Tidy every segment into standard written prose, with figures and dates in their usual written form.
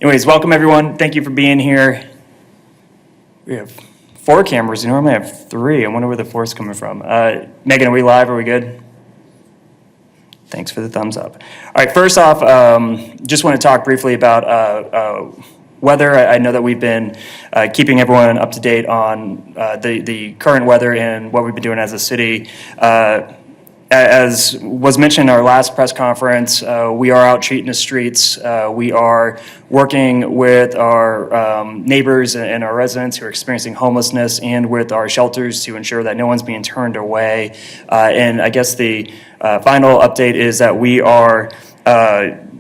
Anyways, welcome everyone. Thank you for being here. We have 4 cameras. You normally have 3. I wonder where the 4th's coming from. Megan, are we live? Are we good? Thanks for the thumbs up. All right, first off, just want to talk briefly about weather. I know that we've been keeping everyone up to date on the current weather and what we've been doing as a city. As was mentioned in our last press conference, we are out treating the streets. We are working with our neighbors and our residents who are experiencing homelessness and with our shelters to ensure that no one's being turned away. And I guess the final update is that we are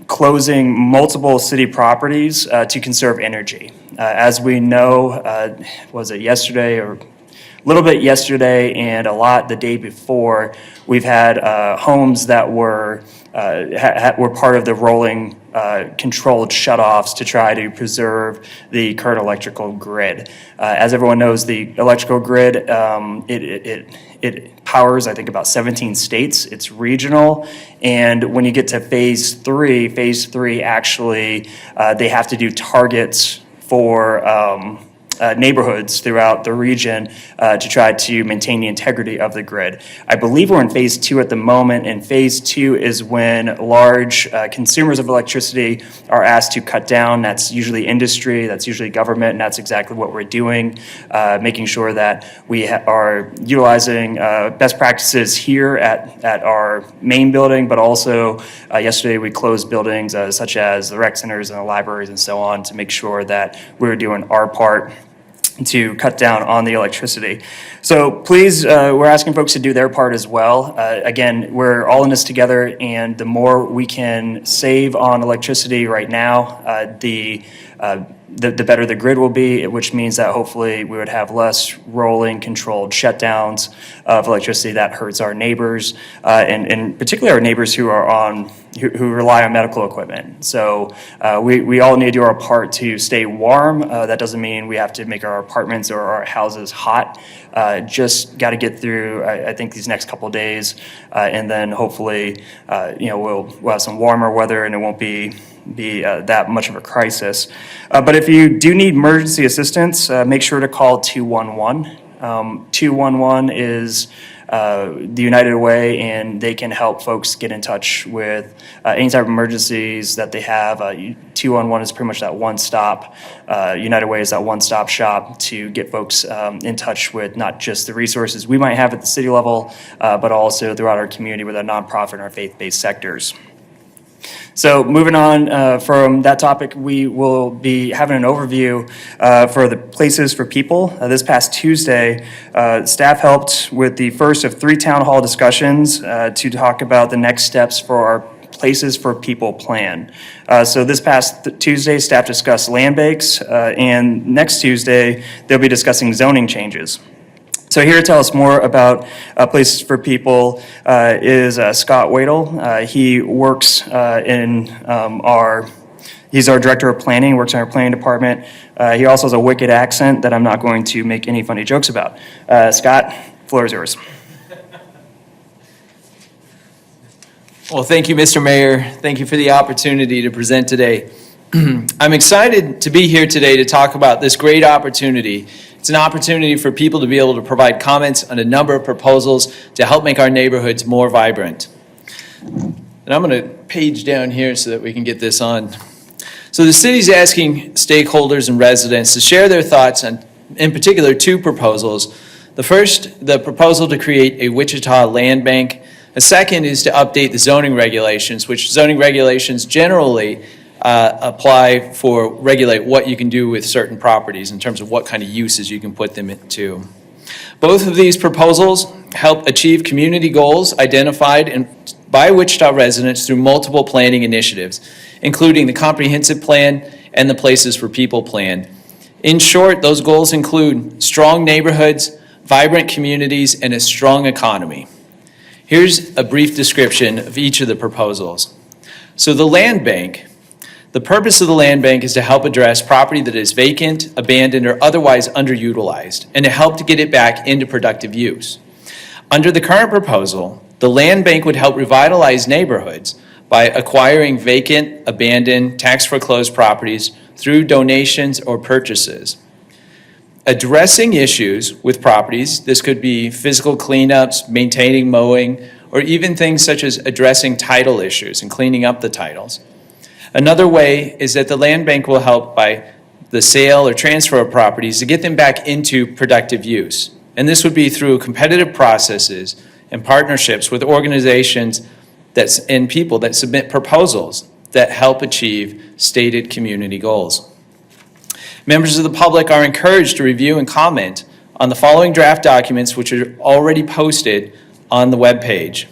closing multiple city properties to conserve energy. As we know, was it yesterday or a little bit yesterday and a lot the day before, we've had homes that were part of the rolling controlled shutoffs to try to preserve the current electrical grid. As everyone knows, the electrical grid, it powers, I think, about 17 states. It's regional, and when you get to phase three actually, they have to do targets for neighborhoods throughout the region to try to maintain the integrity of the grid. I believe we're in phase 2 at the moment, and phase 2 is when large consumers of electricity are asked to cut down. That's usually industry, that's usually government, and that's exactly what we're doing, making sure that we are utilizing best practices here at our main building, but also yesterday we closed buildings such as the rec centers and the libraries and so on to make sure that we're doing our part to cut down on the electricity. So please, we're asking folks to do their part as well. Again, we're all in this together, and the more we can save on electricity right now, the better the grid will be, which means that hopefully we would have less rolling controlled shutdowns of electricity that hurts our neighbors, and particularly our neighbors who rely on medical equipment. So we all need to do our part to stay warm. That doesn't mean we have to make our apartments or our houses hot. Just got to get through, I think, these next couple of days, and then hopefully, we'll have some warmer weather and it won't be that much of a crisis. But if you do need emergency assistance, make sure to call 211. 211 is the United Way, and they can help folks get in touch with any type of emergencies that they have. 211 is pretty much that one-stop. United Way is that one-stop shop to get folks in touch with not just the resources we might have at the city level, but also throughout our community with our nonprofit and our faith-based sectors. So moving on from that topic, we will be having an overview for the Places for People. This past Tuesday, staff helped with the first of 3 town hall discussions to talk about the next steps for our Places for People plan. So this past Tuesday, staff discussed land banks, and next Tuesday, they'll be discussing zoning changes. So here to tell us more about Places for People is Scott Wadle. He works he's our director of planning, works in our planning department. He also has a wicked accent that I'm not going to make any funny jokes about. Scott, floor is yours. Well, thank you, Mr. Mayor. Thank you for the opportunity to present today. I'm excited to be here today to talk about this great opportunity. It's an opportunity for people to be able to provide comments on a number of proposals to help make our neighborhoods more vibrant. And I'm going to page down here so that we can get this on. So the city's asking stakeholders and residents to share their thoughts on, in particular, 2 proposals. The first, the proposal to create a Wichita land bank. A second is to update the zoning regulations, which zoning regulations generally apply for regulate what you can do with certain properties in terms of what kind of uses you can put them into. Both of these proposals help achieve community goals identified by Wichita residents through multiple planning initiatives, including the Comprehensive Plan and the Places for People Plan. In short, those goals include strong neighborhoods, vibrant communities, and a strong economy. Here's a brief description of each of the proposals. So the land bank. The purpose of the land bank is to help address property that is vacant, abandoned, or otherwise underutilized, and to help to get it back into productive use. Under the current proposal, the land bank would help revitalize neighborhoods by acquiring vacant, abandoned, tax foreclosed properties through donations or purchases. Addressing issues with properties, this could be physical cleanups, maintaining mowing, or even things such as addressing title issues and cleaning up the titles. Another way is that the land bank will help by the sale or transfer of properties to get them back into productive use. And this would be through competitive processes and partnerships with organizations and people that submit proposals that help achieve stated community goals. Members of the public are encouraged to review and comment on the following draft documents, which are already posted on the webpage,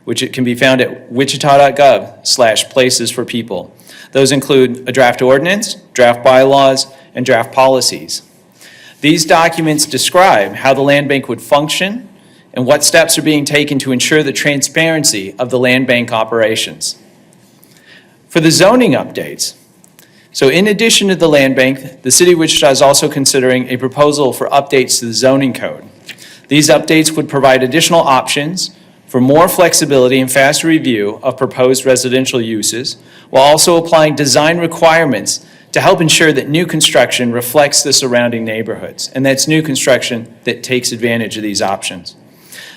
which it can be found at wichita.gov/places for people. Those include a draft ordinance, draft bylaws, and draft policies. These documents describe how the land bank would function and what steps are being taken to ensure the transparency of the land bank operations. For the zoning updates, so in addition to the land bank, the City of Wichita is also considering a proposal for updates to the zoning code. These updates would provide additional options for more flexibility and faster review of proposed residential uses, while also applying design requirements to help ensure that new construction reflects the surrounding neighborhoods. And that's new construction that takes advantage of these options.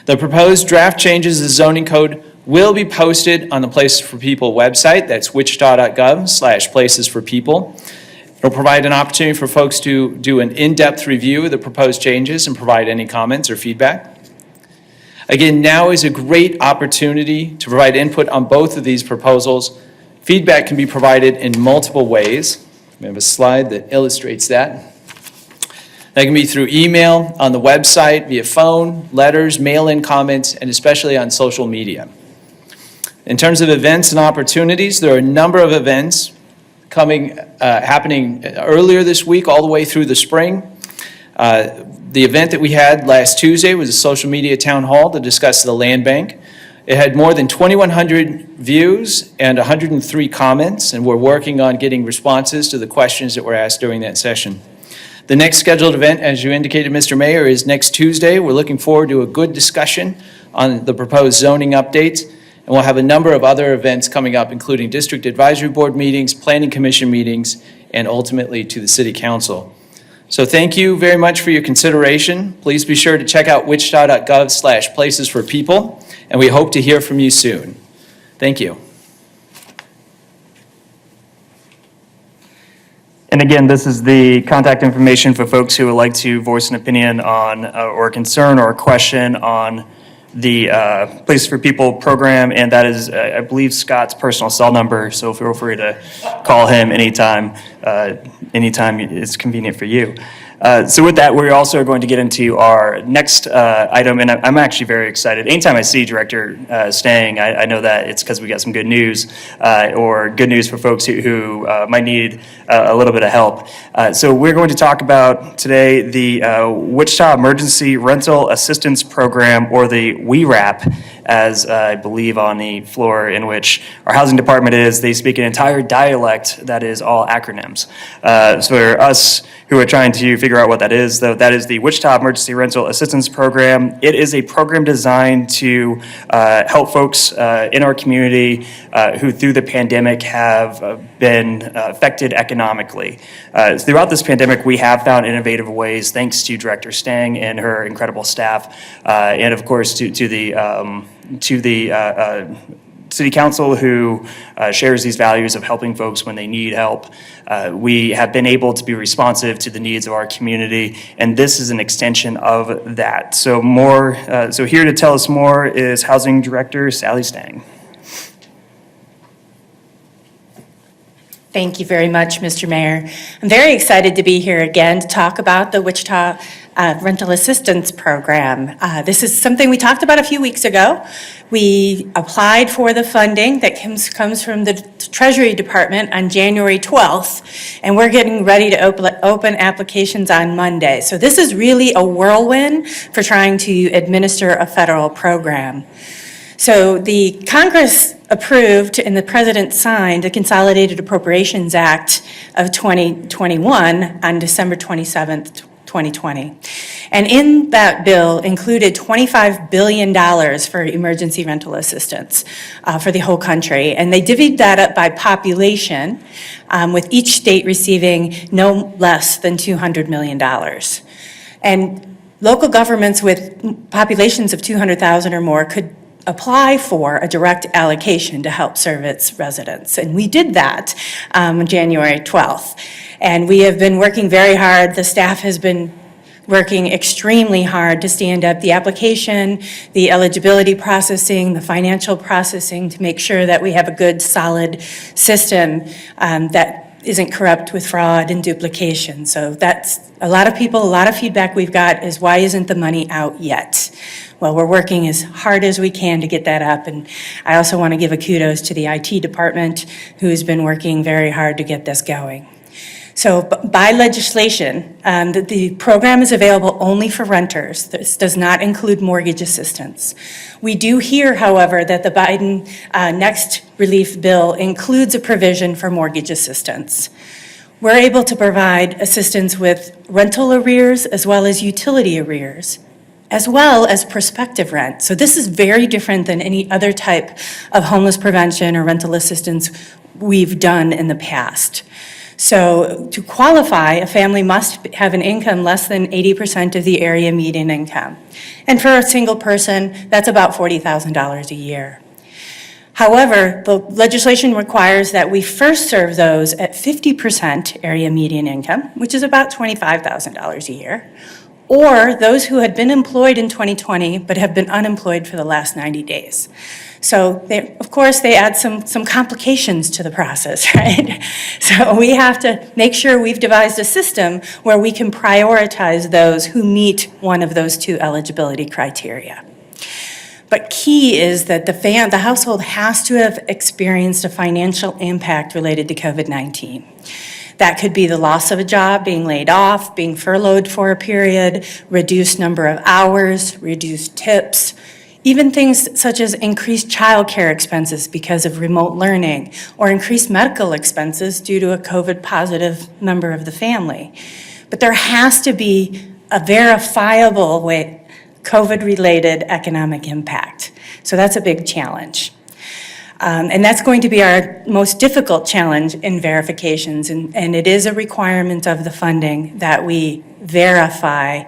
The proposed draft changes to the zoning code will be posted on the Places for People website. That's wichita.gov/places for people. It'll provide an opportunity for folks to do an in-depth review of the proposed changes and provide any comments or feedback. Again, now is a great opportunity to provide input on both of these proposals. Feedback can be provided in multiple ways. We have a slide that illustrates that. That can be through email, on the website, via phone, letters, mail-in comments, and especially on social media. In terms of events and opportunities, there are a number of events happening earlier this week all the way through the spring. The event that we had last Tuesday was a social media town hall to discuss the land bank. It had more than 2,100 views and 103 comments, and we're working on getting responses to the questions that were asked during that session. The next scheduled event, as you indicated, Mr. Mayor, is next Tuesday. We're looking forward to a good discussion on the proposed zoning updates, and we'll have a number of other events coming up, including district advisory board meetings, planning commission meetings, and ultimately to the city council. So thank you very much for your consideration. Please be sure to check out wichita.gov/places for people, and we hope to hear from you soon. Thank you. And again, this is the contact information for folks who would like to voice an opinion on or a concern or a question on the Places for People program, and that is, I believe, Scott's personal cell number, so feel free to call him anytime it's convenient for you. So with that, we're also going to get into our next item, and I'm actually very excited. Anytime I see Director Stang, I know that it's because we got some good news, or good news for folks who might need a little bit of help. So we're going to talk about today the Wichita Emergency Rental Assistance Program, or the WERAP, as I believe on the floor in which our housing department is. They speak an entire dialect that is all acronyms. So for us who are trying to figure out what that is, though, that is the Wichita Emergency Rental Assistance Program. It is a program designed to help folks in our community who through the pandemic have been affected economically. Throughout this pandemic, we have found innovative ways, thanks to Director Stang and her incredible staff, and of course to the City Council, who shares these values of helping folks when they need help. We have been able to be responsive to the needs of our community, and this is an extension of that. So here to tell us more is Housing Director Sally Stang. Thank you very much, Mr. Mayor. I'm very excited to be here again to talk about the Wichita Rental Assistance Program. This is something we talked about a few weeks ago. We applied for the funding that comes from the Treasury Department on January 12th, and we're getting ready to open applications on Monday. So this is really a whirlwind for trying to administer a federal program. So the Congress approved and the President signed the Consolidated Appropriations Act of 2021 on December 27th, 2020. And in that bill included $25 billion for emergency rental assistance for the whole country. And they divvied that up by population, with each state receiving no less than $200 million. And local governments with populations of 200,000 or more could apply for a direct allocation to help serve its residents. And we did that on January 12th. And we have been working very hard. The staff has been working extremely hard to stand up the application, the eligibility processing, the financial processing to make sure that we have a good, solid system that isn't corrupt with fraud and duplication. So that's a lot of people, a lot of feedback we've got is why isn't the money out yet? Well, we're working as hard as we can to get that up. And I also want to give a kudos to the IT department who's been working very hard to get this going. So by legislation, the program is available only for renters. This does not include mortgage assistance. We do hear, however, that the Biden next relief bill includes a provision for mortgage assistance. We're able to provide assistance with rental arrears as well as utility arrears, as well as prospective rent. So this is very different than any other type of homeless prevention or rental assistance we've done in the past. So to qualify, a family must have an income less than 80% of the area median income. And for a single person, that's about $40,000 a year. However, the legislation requires that we first serve those at 50% area median income, which is about $25,000 a year, or those who had been employed in 2020 but have been unemployed for the last 90 days. So, of course, they add some complications to the process, right? So we have to make sure we've devised a system where we can prioritize those who meet one of those two eligibility criteria. But key is that the household has to have experienced a financial impact related to COVID-19. That could be the loss of a job, being laid off, being furloughed for a period, reduced number of hours, reduced tips, even things such as increased childcare expenses because of remote learning, or increased medical expenses due to a COVID-positive member of the family. But there has to be a verifiable COVID-related economic impact. So that's a big challenge. And that's going to be our most difficult challenge in verifications, and it is a requirement of the funding that we verify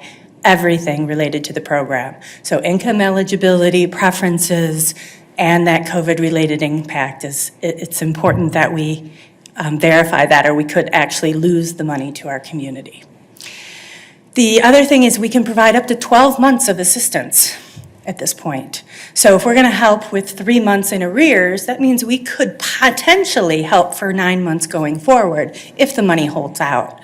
everything related to the program. So income eligibility, preferences, and that COVID-related impact it's important that we verify that, or we could actually lose the money to our community. The other thing is we can provide up to 12 months of assistance at this point. So if we're going to help with 3 months in arrears, that means we could potentially help for 9 months going forward if the money holds out.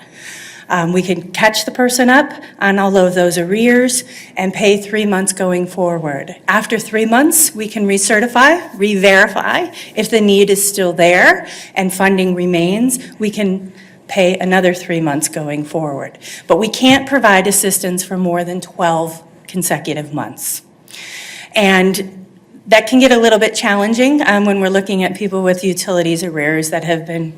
We can catch the person up on all of those arrears and pay 3 months going forward. After 3 months, we can recertify, re-verify. If the need is still there and funding remains, we can pay another 3 months going forward. But we can't provide assistance for more than 12 consecutive months. And that can get a little bit challenging when we're looking at people with utilities arrears that have been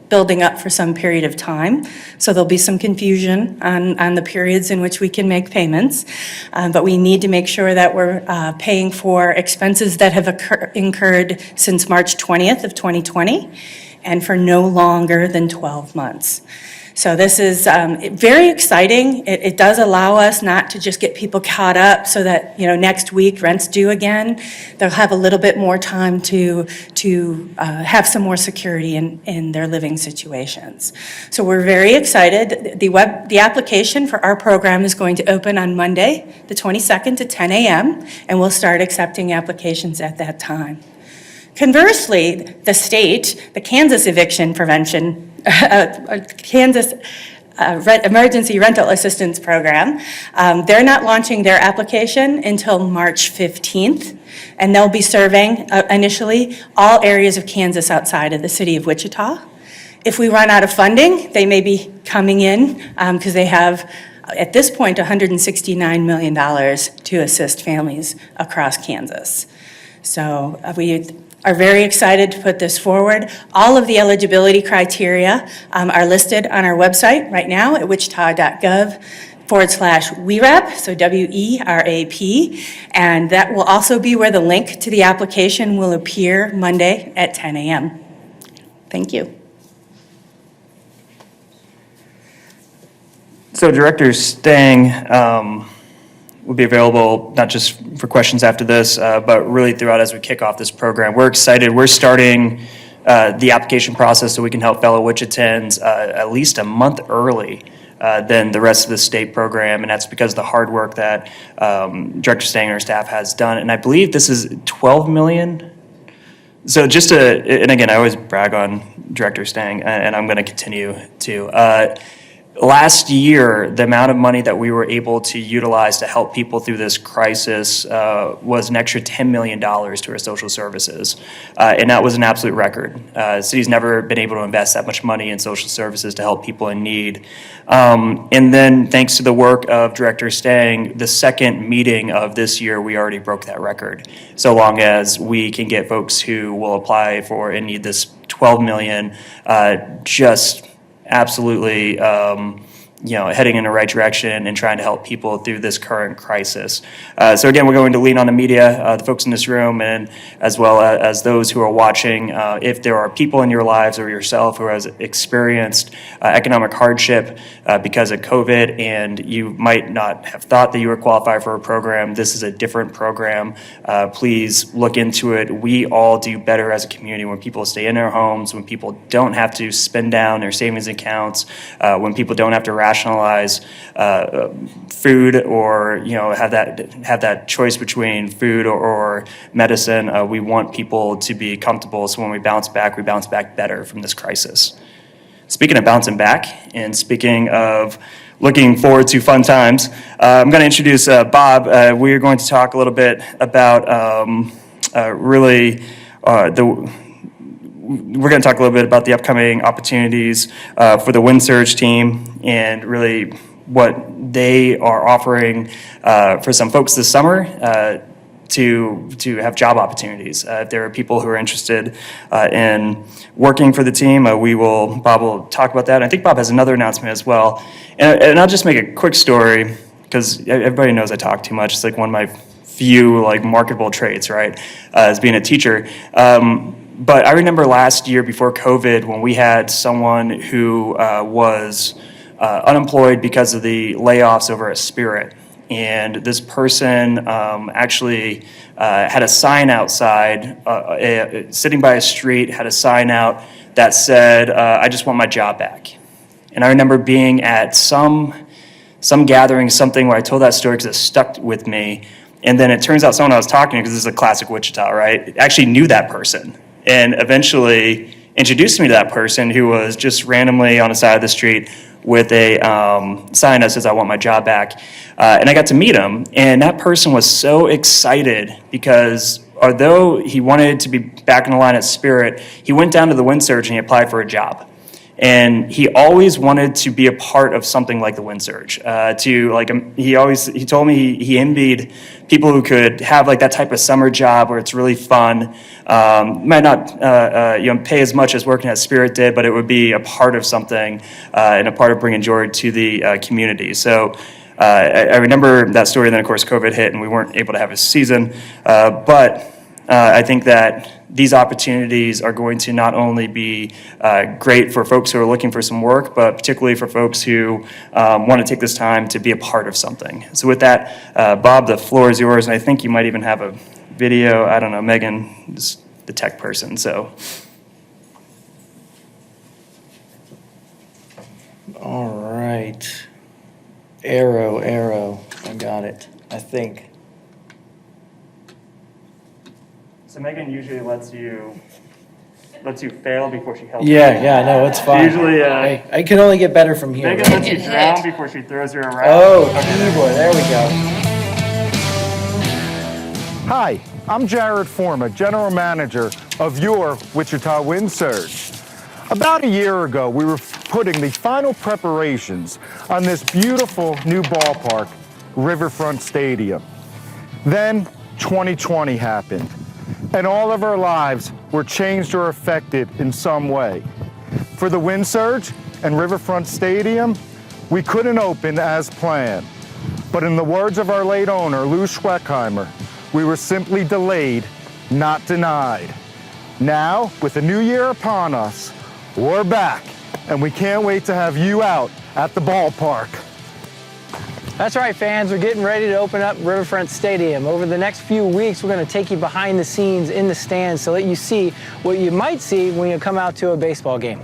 building up for some period of time. So there'll be some confusion on the periods in which we can make payments. But we need to make sure that we're paying for expenses that have incurred since March 20th of 2020 and for no longer than 12 months. So this is very exciting. It does allow us not to just get people caught up so that, next week rent's due again. They'll have a little bit more time to have some more security in their living situations. So we're very excited. The application for our program is going to open on Monday, the 22nd at 10 a.m., and we'll start accepting applications at that time. Conversely, the Kansas Eviction Prevention, Kansas Emergency Rental Assistance Program, they're not launching their application until March 15th, and they'll be serving initially all areas of Kansas outside of the city of Wichita. If we run out of funding, they may be coming in because they have, at this point, $169 million to assist families across Kansas. So we are very excited to put this forward. All of the eligibility criteria are listed on our website right now at wichita.gov. WERAP, so WERAP, and that will also be where the link to the application will appear Monday at 10 a.m. Thank you. So Director Stang will be available not just for questions after this, but really throughout as we kick off this program. We're excited. We're starting the application process so we can help fellow Wichitans at least a month early than the rest of the state program, and that's because of the hard work that Director Stang and her staff has done. And I believe this is $12 million. So just to, and again, I always brag on Director Stang, and I'm going to continue to. Last year, the amount of money that we were able to utilize to help people through this crisis was an extra $10 million to our social services. And that was an absolute record. The city's never been able to invest that much money in social services to help people in need. And then thanks to the work of Director Stang, the second meeting of this year, we already broke that record. So long as we can get folks who will apply for and need this $12 million, just absolutely, heading in the right direction and trying to help people through this current crisis. So again, we're going to lean on the media, the folks in this room, and as well as those who are watching. If there are people in your lives or yourself who has experienced economic hardship because of COVID, and you might not have thought that you were qualified for a program, this is a different program. Please look into it. We all do better as a community when people stay in their homes, when people don't have to spend down their savings accounts, when people don't have to rationalize food, or have that choice between food or medicine. We want people to be comfortable, so when we bounce back better from this crisis. Speaking of bouncing back, and speaking of looking forward to fun times, I'm going to introduce Bob. We're going to talk a little bit about we're going to talk a little bit about the upcoming opportunities for the Wind Surge team, and really what they are offering for some folks this summer to have job opportunities. If there are people who are interested in working for the team, Bob will talk about that. I think Bob has another announcement as well. And I'll just make a quick story, because everybody knows I talk too much. It's like one of my few marketable traits, right, as being a teacher. But I remember last year before COVID, when we had someone who was unemployed because of the layoffs over at Spirit. And this person actually had a sign outside, sitting by a street, had a sign out that said, "I just want my job back." And I remember being at some gathering, something where I told that story because it stuck with me. And then it turns out someone I was talking to, because this is a classic Wichita, right, actually knew that person, and eventually introduced me to that person who was just randomly on the side of the street with a sign that says, "I want my job back." And I got to meet him, and that person was so excited because although he wanted to be back in the line at Spirit, he went down to the Wind Surge and he applied for a job. And he always wanted to be a part of something like the Wind Surge. He told me he envied people who could have that type of summer job where it's really fun. Might not pay as much as working at Spirit did, but it would be a part of something and a part of bringing joy to the community. So I remember that story. Then of course COVID hit and we weren't able to have a season. But I think that these opportunities are going to not only be great for folks who are looking for some work, but particularly for folks who want to take this time to be a part of something. So with that, Bob, the floor is yours, and I think you might even have a video. I don't know, Megan is the tech person, so. All right. Arrow. I got it, I think. So Megan usually lets you fail before she helps. Yeah, no, it's fine. Usually, I can only get better from here. Megan lets you drown before she throws you around. Oh, keyboard, there we go. Hi, I'm Jared Forma, General Manager of your Wichita Wind Surge. About a year ago, we were putting the final preparations on this beautiful new ballpark, Riverfront Stadium. Then 2020 happened, and all of our lives were changed or affected in some way. For the Wind Surge and Riverfront Stadium, we couldn't open as planned. But in the words of our late owner, Lou Schweckheimer, we were simply delayed, not denied. Now, with a new year upon us, we're back, and we can't wait to have you out at the ballpark. That's right, fans. We're getting ready to open up Riverfront Stadium. Over the next few weeks, we're going to take you behind the scenes in the stands so that you see what you might see when you come out to a baseball game.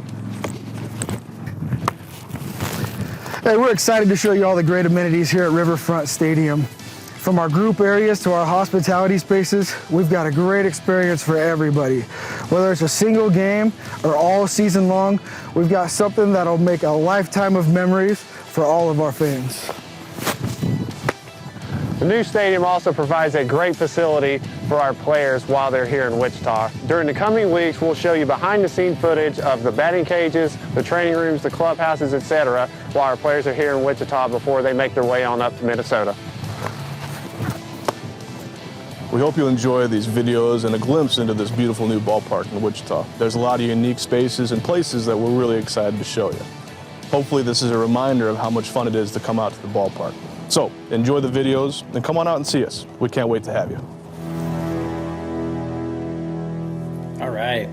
Hey, we're excited to show you all the great amenities here at Riverfront Stadium. From our group areas to our hospitality spaces, we've got a great experience for everybody. Whether it's a single game or all season long, we've got something that'll make a lifetime of memories for all of our fans. The new stadium also provides a great facility for our players while they're here in Wichita. During the coming weeks, we'll show you behind-the-scenes footage of the batting cages, the training rooms, the clubhouses, etc., while our players are here in Wichita before they make their way on up to Minnesota. We hope you enjoy these videos and a glimpse into this beautiful new ballpark in Wichita. There's a lot of unique spaces and places that we're really excited to show you. Hopefully this is a reminder of how much fun it is to come out to the ballpark. So enjoy the videos and come on out and see us. We can't wait to have you. All right.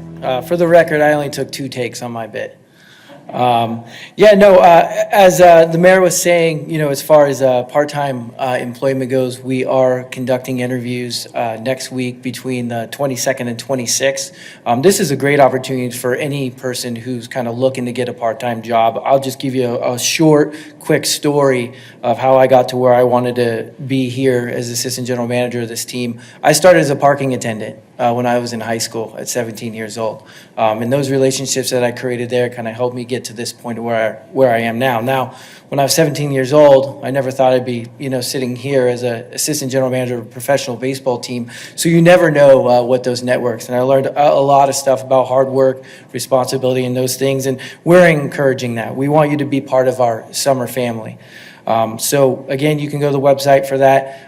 For the record, I only took 2 takes on my bit. As the mayor was saying, as far as part-time employment goes, we are conducting interviews next week between the 22nd and 26th. This is a great opportunity for any person who's kind of looking to get a part-time job. I'll just give you a short, quick story of how I got to where I wanted to be here as assistant general manager of this team. I started as a parking attendant when I was in high school at 17 years old. And those relationships that I created there kind of helped me get to this point where I am now. Now, when I was 17 years old, I never thought I'd be, sitting here as an assistant general manager of a professional baseball team. So you never know what those networks. And I learned a lot of stuff about hard work, responsibility, and those things. And we're encouraging that. We want you to be part of our summer family. So again, you can go to the website for that.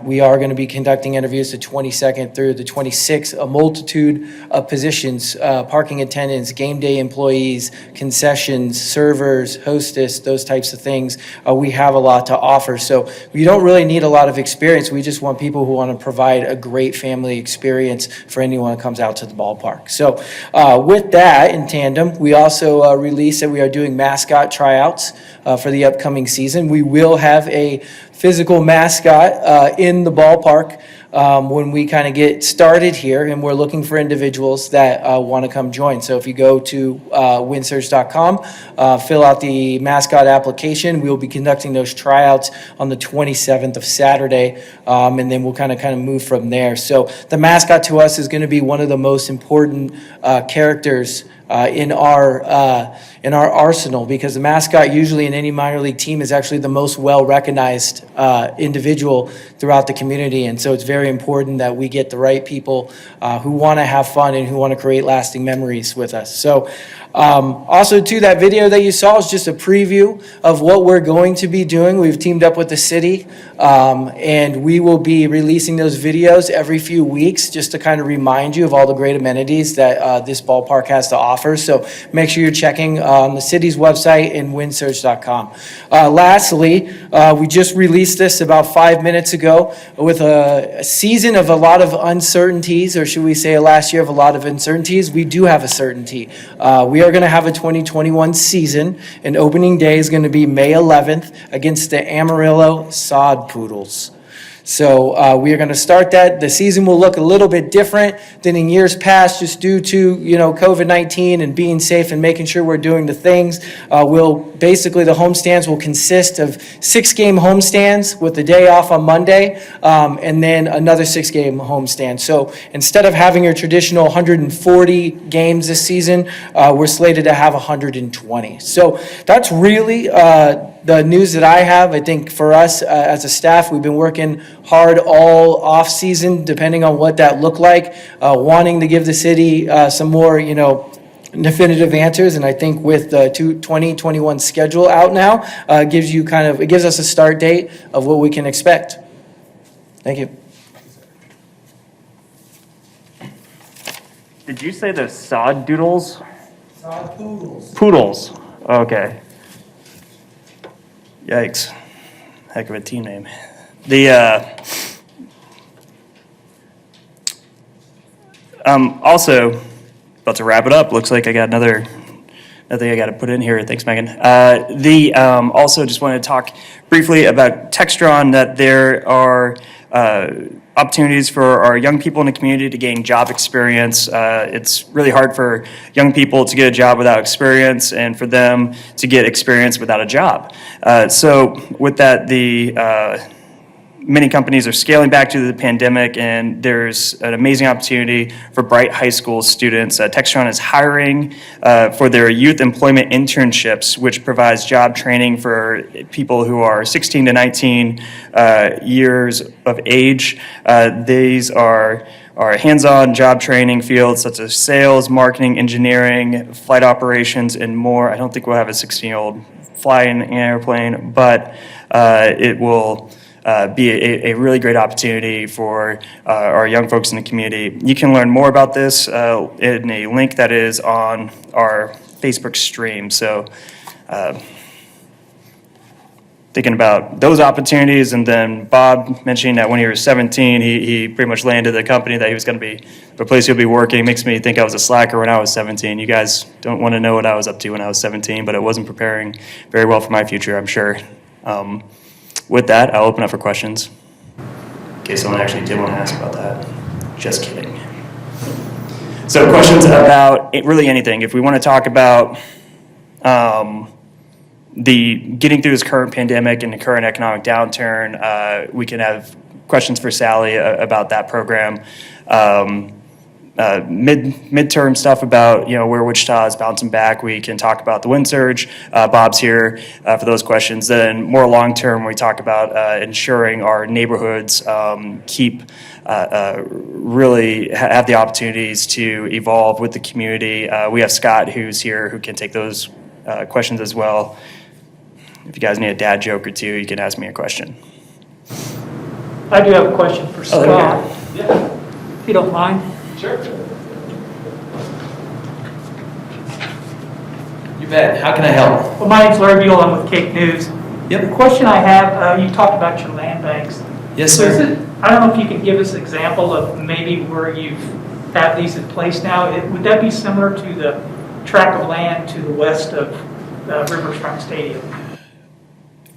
We are going to be conducting interviews the 22nd through the 26th, a multitude of positions, parking attendants, game day employees, concessions, servers, hostess, those types of things. We have a lot to offer. So we don't really need a lot of experience. We just want people who want to provide a great family experience for anyone who comes out to the ballpark. So with that in tandem, we also released that we are doing mascot tryouts for the upcoming season. We will have a physical mascot in the ballpark when we kind of get started here, and we're looking for individuals that want to come join. So if you go to windsurge.com, fill out the mascot application. We'll be conducting those tryouts on the 27th of Saturday, and then we'll kind of move from there. So the mascot to us is going to be one of the most important characters in our arsenal, because the mascot usually in any minor league team is actually the most well-recognized individual throughout the community. And so it's very important that we get the right people who want to have fun and who want to create lasting memories with us. So also too, that video that you saw is just a preview of what we're going to be doing. We've teamed up with the city, and we will be releasing those videos every few weeks just to kind of remind you of all the great amenities that this ballpark has to offer. So make sure you're checking on the city's website and windsurge.com. Lastly, we just released this about 5 minutes ago with a season of a lot of uncertainties, or should we say a last year of a lot of uncertainties. We do have a certainty. We are going to have a 2021 season, and opening day is going to be May 11th against the Amarillo Sod Poodles. So we are going to start that. The season will look a little bit different than in years past, just due to COVID-19 and being safe and making sure we're doing the things. Basically the homestands will consist of 6-game homestands with the day off on Monday, and then another 6-game homestand. So instead of having your traditional 140 games this season, we're slated to have 120. So that's really the news that I have. I think for us as a staff, we've been working hard all off season, depending on what that looked like, wanting to give the city some more, definitive answers. And I think with the 2021 schedule out now, it gives us a start date of what we can expect. Thank you. Did you say the sod doodles? Sod Poodles. Poodles. Okay. Yikes. Heck of a team name. The, also, about to wrap it up. Looks like I got another thing I got to put in here. Thanks, Megan. Also just wanted to talk briefly about Textron, that there are opportunities for our young people in the community to gain job experience. It's really hard for young people to get a job without experience, and for them to get experience without a job. So with that, many companies are scaling back due to the pandemic, and there's an amazing opportunity for bright high school students. Textron is hiring for their youth employment internships, which provides job training for people who are 16 to 19 years of age. These are hands-on job training fields such as sales, marketing, engineering, flight operations, and more. I don't think we'll have a 16-year-old fly in an airplane, but it will be a really great opportunity for our young folks in the community. You can learn more about this in a link that is on our Facebook stream. So thinking about those opportunities, and then Bob mentioning that when he was 17, he pretty much landed the company that he was going to be, the place he'll be working. Makes me think I was a slacker when I was 17. You guys don't want to know what I was up to when I was 17, but it wasn't preparing very well for my future, I'm sure. With that, I'll open up for questions. In case someone actually did want to ask about that. Just kidding. So questions about really anything. If we want to talk about the getting through this current pandemic and the current economic downturn, we can have questions for Sally about that program. Midterm stuff about where Wichita is bouncing back, we can talk about the wind surge. Bob's here for those questions. Then more long term, we talk about ensuring our neighborhoods keep really have the opportunities to evolve with the community. We have Scott who's here who can take those questions as well. If you guys need a dad joke or two, you can ask me a question. I do have a question for Oh, there we Scott, go. if you don't mind. Sure. You bet. How can I help? Well, my name's Larry Buell. I'm with Cape News. Yep. The question I have, you talked about your land banks. Yes, So sir. I don't know if you can give us an example of maybe where you've had these in place now. Would that be similar to the tract of land to the west of Riverfront Stadium?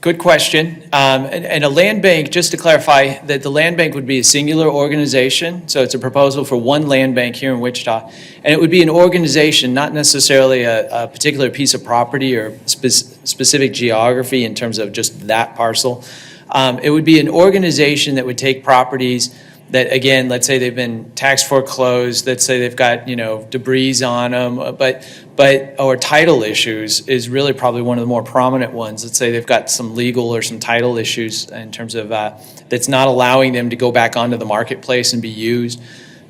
Good question. And a land bank, just to clarify, that the land bank would be a singular organization. So it's a proposal for one land bank here in Wichita. And it would be an organization, not necessarily a particular piece of property or specific geography in terms of just that parcel. It would be an organization that would take properties that, again, let's say they've been tax foreclosed, let's say they've got, debris on them, or title issues is really probably one of the more prominent ones. Let's say they've got some legal or some title issues in terms of that's not allowing them to go back onto the marketplace and be used.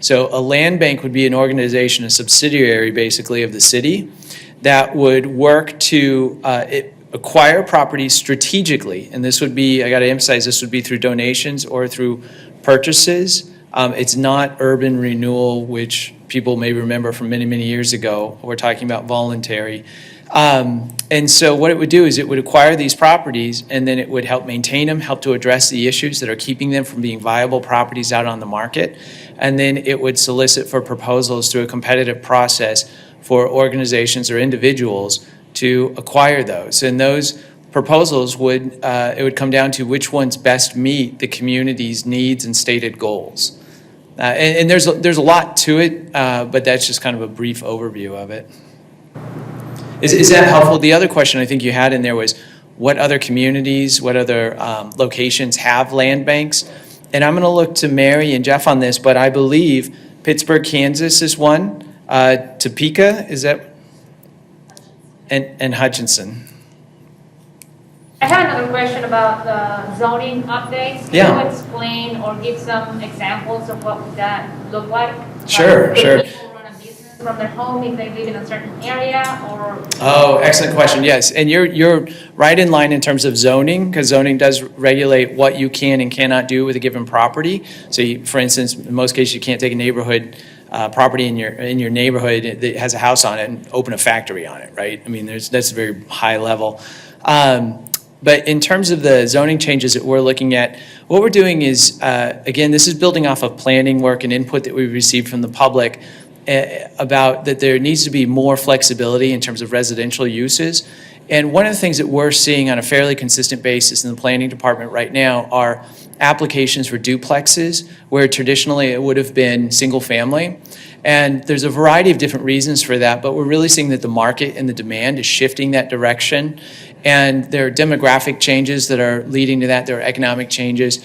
So a land bank would be an organization, a subsidiary basically of the city that would work to acquire properties strategically. And this would be, I got to emphasize, this would be through donations or through purchases. It's not urban renewal, which people may remember from many, many years ago. We're talking about voluntary. And so what it would do is it would acquire these properties, and then it would help maintain them, help to address the issues that are keeping them from being viable properties out on the market. And then it would solicit for proposals through a competitive process for organizations or individuals to acquire those. And those proposals would come down to which ones best meet the community's needs and stated goals. And there's a lot to it, but that's just kind of a brief overview of it. Is that helpful? The other question I think you had in there was what other communities, what other locations have land banks? And I'm going to look to Mary and Jeff on this, but I believe Pittsburgh, Kansas is one. Topeka, is that? And Hutchinson. I have another question about the zoning updates. Can Yeah. you explain or give some examples of what would that look like? Sure, Like, sure. could people run a business from their home if they live in a certain area, or? Oh, excellent question. Yes, and you're right in line in terms of zoning, because zoning does regulate what you can and cannot do with a given property. So, for instance, in most cases, you can't take a neighborhood property in your neighborhood that has a house on it and open a factory on it, right? I mean, that's a very high level. But in terms of the zoning changes that we're looking at, what we're doing is, again, this is building off of planning work and input that we received from the public about that there needs to be more flexibility in terms of residential uses. And one of the things that we're seeing on a fairly consistent basis in the planning department right now are applications for duplexes, where traditionally it would have been single family. And there's a variety of different reasons for that, but we're really seeing that the market and the demand is shifting that direction. And there are demographic changes that are leading to that. There are economic changes.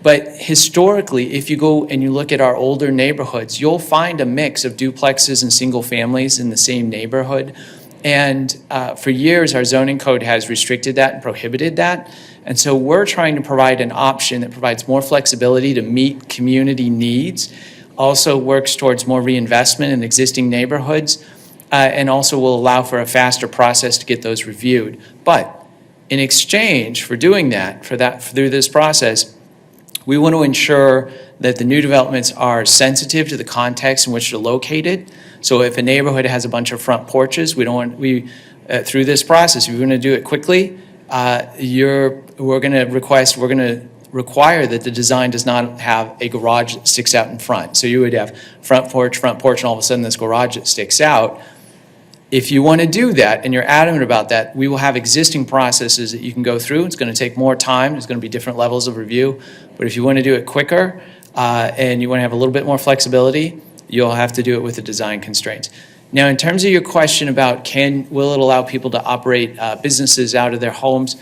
But historically, if you go and you look at our older neighborhoods, you'll find a mix of duplexes and single families in the same neighborhood. And for years, our zoning code has restricted that and prohibited that. And so we're trying to provide an option that provides more flexibility to meet community needs, also works towards more reinvestment in existing neighborhoods, and also will allow for a faster process to get those reviewed. But in exchange for doing that, through this process, we want to ensure that the new developments are sensitive to the context in which they're located. So if a neighborhood has a bunch of front porches, through this process, if you're going to do it quickly, we're going to require that the design does not have a garage that sticks out in front. So you would have front porch, and all of a sudden this garage that sticks out. If you want to do that and you're adamant about that, we will have existing processes that you can go through. It's going to take more time. There's going to be different levels of review. But if you want to do it quicker and you want to have a little bit more flexibility, you'll have to do it with the design constraints. Now, in terms of your question about will it allow people to operate businesses out of their homes,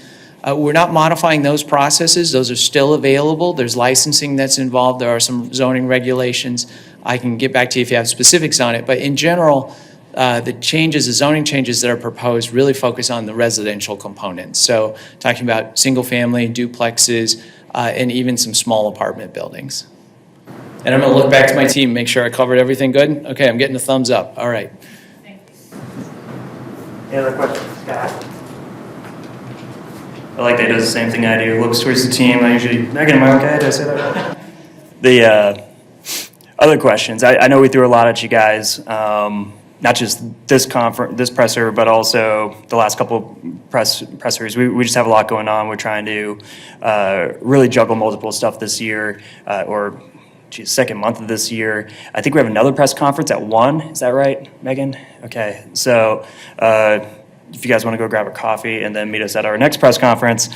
we're not modifying those processes. Those are still available. There's licensing that's involved. There are some zoning regulations. I can get back to you if you have specifics on it. But in general, the zoning changes that are proposed really focus on the residential component. So talking about single family, duplexes, and even some small apartment buildings. And I'm going to look back to my team, make sure I covered everything good. Okay, I'm getting a thumbs up. All right. Any other questions, Scott? I like that he does the same thing I do. Looks towards the team. I usually, Megan, am I okay? Did I say that right? The other questions. I know we threw a lot at you guys. Not just this presser, but also the last couple pressers. We just have a lot going on. We're trying to really juggle multiple stuff this year, second month of this year. I think we have another press conference at 1. Is that right, Megan? Okay. So if you guys want to go grab a coffee and then meet us at our next press conference,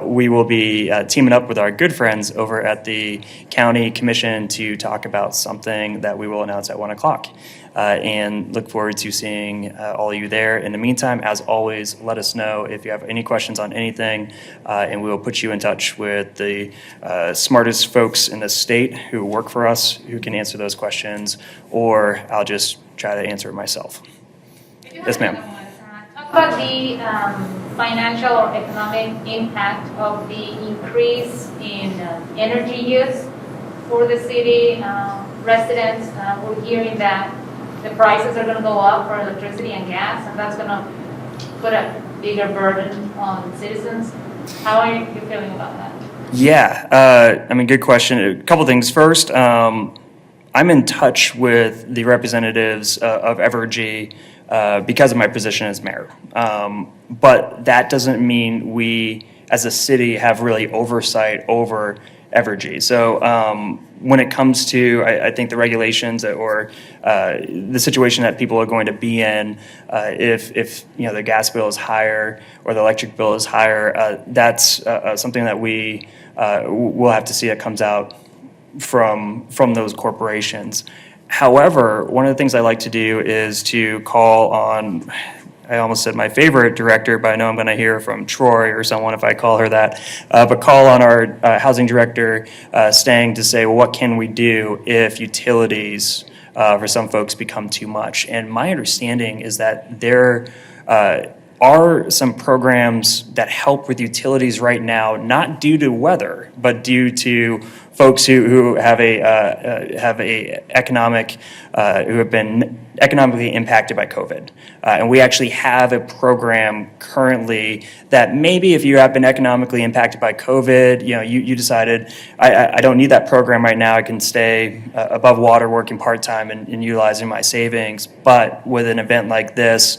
we will be teaming up with our good friends over at the county commission to talk about something that we will announce at 1 o'clock. And look forward to seeing all of you there. In the meantime, as always, let us know if you have any questions on anything, and we will put you in touch with the smartest folks in the state who work for us who can answer those questions, or I'll just try to answer it myself. Yes, ma'am. Talk about the financial or economic impact of the increase in energy use for the city residents. We're hearing that the prices are going to go up for electricity and gas, and that's going to put a bigger burden on citizens. How are you feeling about that? Yeah, good question. A couple things. First, I'm in touch with the representatives of Evergy because of my position as mayor. But that doesn't mean we, as a city, have really oversight over Evergy. So when it comes to, I think the regulations or the situation that people are going to be in, if the gas bill is higher or the electric bill is higher, that's something that we will have to see that comes out from those corporations. However, one of the things I like to do is to call on, I almost said my favorite director, but I know I'm going to hear from Troy or someone if I call her that, but call on our housing director, Stang, to say, well, what can we do if utilities for some folks become too much? And my understanding is that there are some programs that help with utilities right now, not due to weather, but due to folks who have who have been economically impacted by COVID. And we actually have a program currently that maybe if you have been economically impacted by COVID, you decided, I don't need that program right now, I can stay above water working part-time and utilizing my savings. But with an event like this,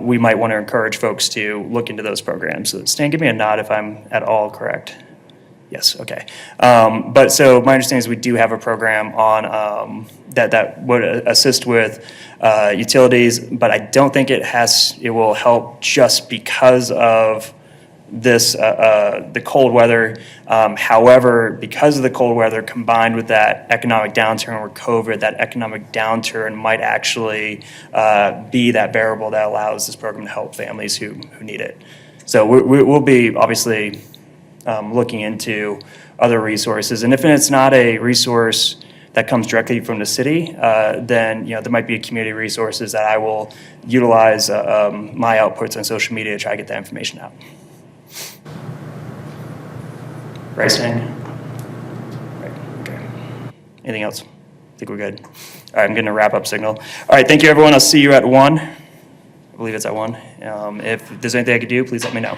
we might want to encourage folks to look into those programs. So Stan, give me a nod if I'm at all correct. Yes, okay. But so my understanding is we do have a program on that would assist with utilities, but I don't think it will help just because of this the cold weather. However, because of the cold weather combined with that economic downturn or COVID, that economic downturn might actually be that variable that allows this program to help families who need it. So we'll be obviously looking into other resources. And if it's not a resource that comes directly from the city, then there might be community resources that I will utilize my outputs on social media to try to get that information out. Right, Stan? Right, okay. Anything else? I think we're good. All right, I'm getting a wrap-up signal. All right, thank you, everyone. I'll see you at 1. I believe it's at 1. If there's anything I could do, please let me know.